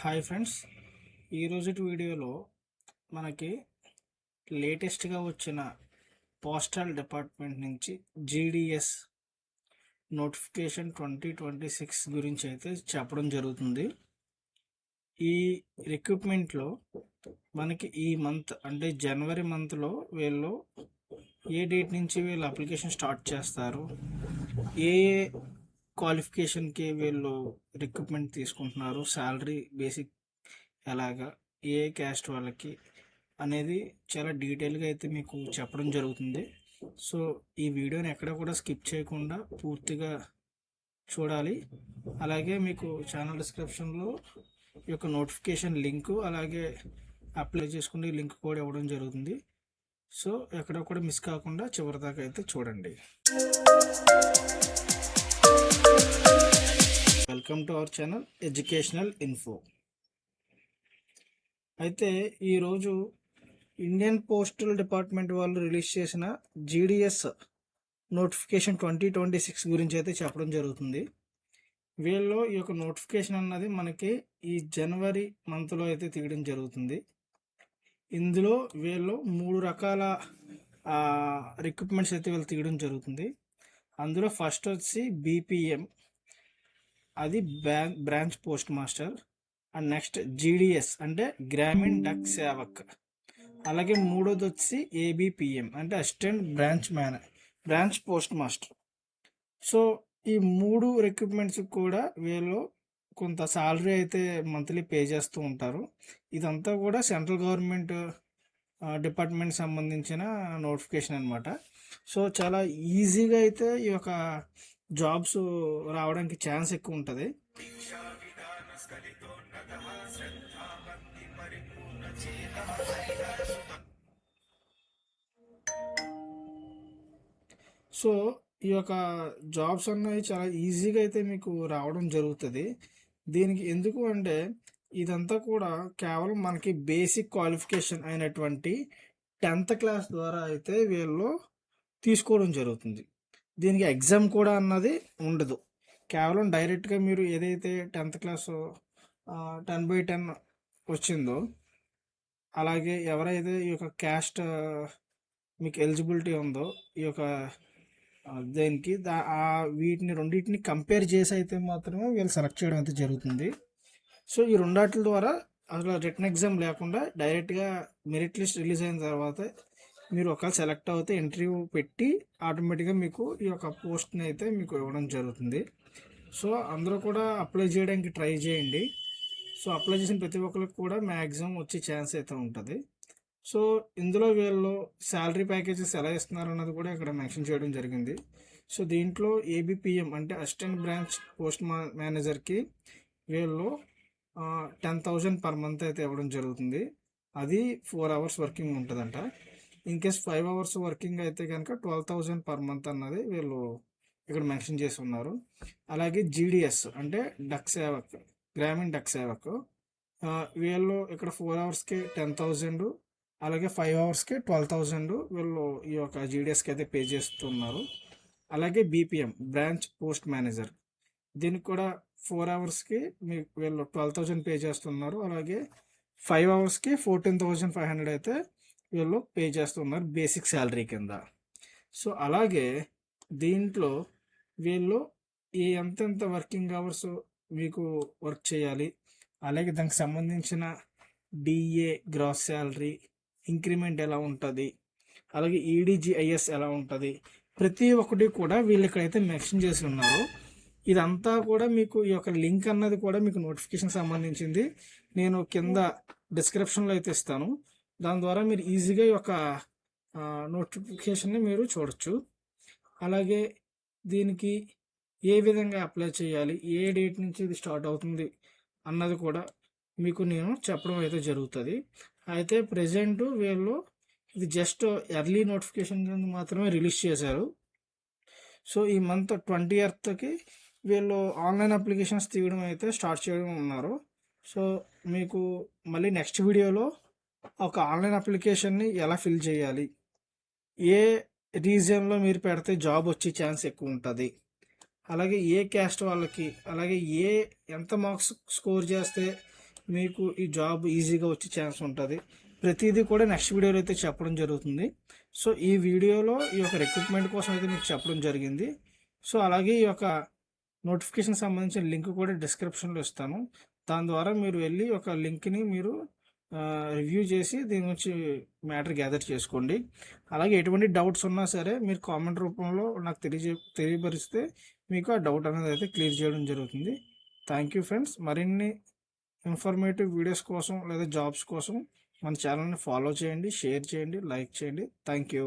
Hi friends, ఈరోజు వీడియోలో మనకి లేటెస్ట్గా వచ్చిన పోస్టల్ డిపార్ట్మెంట్ నుంచి జీడిఎస్ నోటిఫికేషన్ 2026 గురించి అయితే చెప్పడం జరుగుతుంది. ఈ రిక్రూట్మెంట్లో మనకి ఈ మంత్ అంటే జనవరి మంత్లో వీళ్ళు ఏ డేట్ నుంచి వీళ్ళు అప్లికేషన్ స్టార్ట్ చేస్తారు, ఏ క్వాలిఫికేషన్కి వీళ్ళు రిక్రూట్మెంట్ తీసుకుంటున్నారు, శాలరీ బేసిక్ ఎలాగా, ఏ క్యాస్ట్ వాళ్ళకి అనేది చాలా డీటెయిల్గా అయితే మీకు చెప్పడం జరుగుతుంది. సో ఈ వీడియోని ఎక్కడ కూడా స్కిప్ చేయకుండా పూర్తిగా చూడాలి. అలాగే మీకు ఛానల్ డిస్క్రిప్షన్లో ఈ యొక్క నోటిఫికేషన్ లింకు అలాగే అప్లై చేసుకునే లింక్ కూడా ఇవ్వడం జరుగుతుంది. సో ఎక్కడ కూడా మిస్ కాకుండా చివరిదాకా అయితే చూడండి. Welcome to our channel educational info. అయితే ఈరోజు ఇండియన్ పోస్టల్ డిపార్ట్మెంట్ వాళ్ళు రిలీజ్ చేసిన జీడిఎస్ నోటిఫికేషన్ 2026 గురించి అయితే చెప్పడం జరుగుతుంది. వీళ్ళు ఈ యొక్క నోటిఫికేషన్ అన్నది మనకి ఈ జనవరి మంత్లో అయితే తీయడం జరుగుతుంది. ఇందులో వీళ్ళు 3 రకాల రిక్రూట్మెంట్స్ అయితే వీళ్ళు తీయడం జరుగుతుంది. అందులో ఫస్ట్ వచ్చి బీపీఎం, అది branch post master. And next GDS అంటే గ్రామీణ్ డక్ సేవక్. అలాగే మూడోది వచ్చి ఏబిపిఎం అంటే assistant branch post master. So ఈ 3 రిక్రూట్మెంట్స్ కూడా వీళ్ళు కొంత సాలరీ అయితే మంత్లీ పే చేస్తూ ఉంటారు. ఇదంతా కూడా సెంట్రల్ గవర్నమెంట్ డిపార్ట్మెంట్ సంబంధించిన నోటిఫికేషన్ అనమాట. సో చాలా ఈజీగా అయితే ఈ యొక్క జాబ్స్ రావడానికి ఛాన్స్ ఎక్కువ ఉంటుంది. సో ఈ యొక్క జాబ్స్ అన్నవి చాలా ఈజీగా అయితే మీకు రావడం జరుగుతుంది. దీనికి ఎందుకు అంటే ఇదంతా కూడా కేవలం మనకి బేసిక్ క్వాలిఫికేషన్ అయినటువంటి 10th క్లాస్ ద్వారా అయితే వీళ్ళు తీసుకోవడం జరుగుతుంది. దీనికి ఎగ్జామ్ కూడా అన్నది ఉండదు. కేవలం డైరెక్ట్గా మీరు ఏదైతే 10th క్లాస్ 10/10 వచ్చిందో, అలాగే ఎవరైతే ఈ యొక్క క్యాస్ట్ మీకు ఎలిజిబిలిటీ ఉందో ఈ యొక్క దేనికి వీటిని రెండింటిని కంపేర్ చేసి అయితే మాత్రమే వీళ్ళు సెలెక్ట్ చేయడం అయితే జరుగుతుంది. సో ఈ రెండాట్ల ద్వారా అసలు రిటర్న్ ఎగ్జామ్ లేకుండా డైరెక్ట్గా మెరిట్ లిస్ట్ రిలీజ్ అయిన తర్వాత మీరు ఒకవేళ సెలెక్ట్ అవుతే ఇంటర్వ్యూ పెట్టి ఆటోమేటిక్గా మీకు ఈ యొక్క పోస్ట్ని అయితే మీకు ఇవ్వడం జరుగుతుంది. సో అందరూ కూడా అప్లై చేయడానికి ట్రై చేయండి. సో అప్లై చేసిన ప్రతి ఒక్కరికి కూడా మ్యాక్సిమం వచ్చే ఛాన్స్ అయితే ఉంటుంది. సో ఇందులో వీళ్ళు శాలరీ ప్యాకేజెస్ ఎలా ఇస్తున్నారు అన్నది కూడా ఇక్కడ మెన్షన్ చేయడం జరిగింది. సో దీంట్లో ఏబిపిఎం అంటే అసిస్టెంట్ బ్రాంచ్ పోస్ట్ మేనేజర్కి వీళ్ళు 10,000 పర్ మంత్ అయితే ఇవ్వడం జరుగుతుంది. అది 4 hours వర్కింగ్ ఉంటుందంట. ఇన్ కేస్ 5 hours వర్కింగ్ అయితే కనుక 12,000 పర్ మంత్ అన్నది వీళ్ళు ఇక్కడ మెన్షన్ చేసి ఉన్నారు. అలాగే జీడిఎస్ అంటే డక్ సేవక్, గ్రామీణ్ డక్ సేవక్, వీళ్ళు ఇక్కడ 4 hours-కి 10,000, అలాగే 5 hours-కి 12,000 వీళ్ళు ఈ యొక్క జీడిఎస్కి అయితే పే చేస్తున్నారు. అలాగే బీపీఎం బ్రాంచ్ పోస్ట్ మేనేజర్, దీనికి కూడా 4 hours-కి మీకు వీళ్ళు 12,000 పే చేస్తున్నారు. అలాగే 5 hours-కి 14,500 అయితే వీళ్ళు పే చేస్తున్నారు బేసిక్ శాలరీ కింద. సో అలాగే దీంట్లో వీళ్ళు ఈ ఎంతెంత వర్కింగ్ అవర్స్ మీకు వర్క్ చేయాలి, అలాగే దానికి సంబంధించిన డిఏ, గ్రాస్ శాలరీ, ఇంక్రిమెంట్ ఎలా ఉంటుంది, అలాగే ఈడిజిఐఎస్ ఎలా ఉంటుంది, ప్రతి ఒక్కటి కూడా వీళ్ళు ఇక్కడైతే మెన్షన్ చేసి ఉన్నారు. ఇదంతా కూడా మీకు ఈ యొక్క లింక్ అన్నది కూడా మీకు నోటిఫికేషన్ సంబంధించింది నేను కింద డిస్క్రిప్షన్లో అయితే ఇస్తాను. దాని ద్వారా మీరు ఈజీగా ఈ యొక్క నోటిఫికేషన్ని మీరు చూడొచ్చు. అలాగే దీనికి ఏ విధంగా అప్లై చేయాలి, ఏ డేట్ నుంచి ఇది స్టార్ట్ అవుతుంది అన్నది కూడా మీకు నేను చెప్పడం అయితే జరుగుతుంది. అయితే ప్రజెంట్ వీళ్ళు ఇది జస్ట్ ఎర్లీ నోటిఫికేషన్ కింద మాత్రమే రిలీజ్ చేశారు. సో ఈ మంత్ 20th వీళ్ళు ఆన్లైన్ అప్లికేషన్స్ తీయడం అయితే స్టార్ట్ చేయడం ఉన్నారు. సో మీకు మళ్ళీ నెక్స్ట్ వీడియోలో ఒక ఆన్లైన్ అప్లికేషన్ని ఎలా ఫిల్ చేయాలి, ఏ రీజియన్లో మీరు పెడితే జాబ్ వచ్చే ఛాన్స్ ఎక్కువ ఉంటుంది, అలాగే ఏ క్యాస్ట్ వాళ్ళకి, అలాగే ఎంత మార్క్స్ స్కోర్ చేస్తే మీకు ఈ జాబ్ ఈజీగా వచ్చే ఛాన్స్ ఉంటుంది. ప్రతిదీ కూడా నెక్స్ట్ వీడియోలో అయితే చెప్పడం జరుగుతుంది. సో ఈ వీడియోలో ఈ యొక్క రిక్రూట్మెంట్ కోసం అయితే మీకు చెప్పడం జరిగింది. సో అలాగే ఈ యొక్క నోటిఫికేషన్ సంబంధించిన లింక్ కూడా డిస్క్రిప్షన్లో ఇస్తాను. దాని ద్వారా మీరు వెళ్ళి ఒక లింక్ని మీరు రివ్యూ చేసి దీని గురించి మ్యాటర్ గ్యాదర్ చేసుకోండి. అలాగే ఎటువంటి డౌట్స్ ఉన్నా సరే మీరు కామెంట్ రూపంలో నాకు తెలియపరిస్తే మీకు ఆ డౌట్ అనేది అయితే క్లియర్ చేయడం జరుగుతుంది. Thank you friends. మరిన్ని ఇన్ఫర్మేటివ్ వీడియోస్ కోసం లేదా జాబ్స్ కోసం మన ఛానల్ని ఫాలో చేయండి, షేర్ చేయండి, లైక్ చేయండి. Thank you.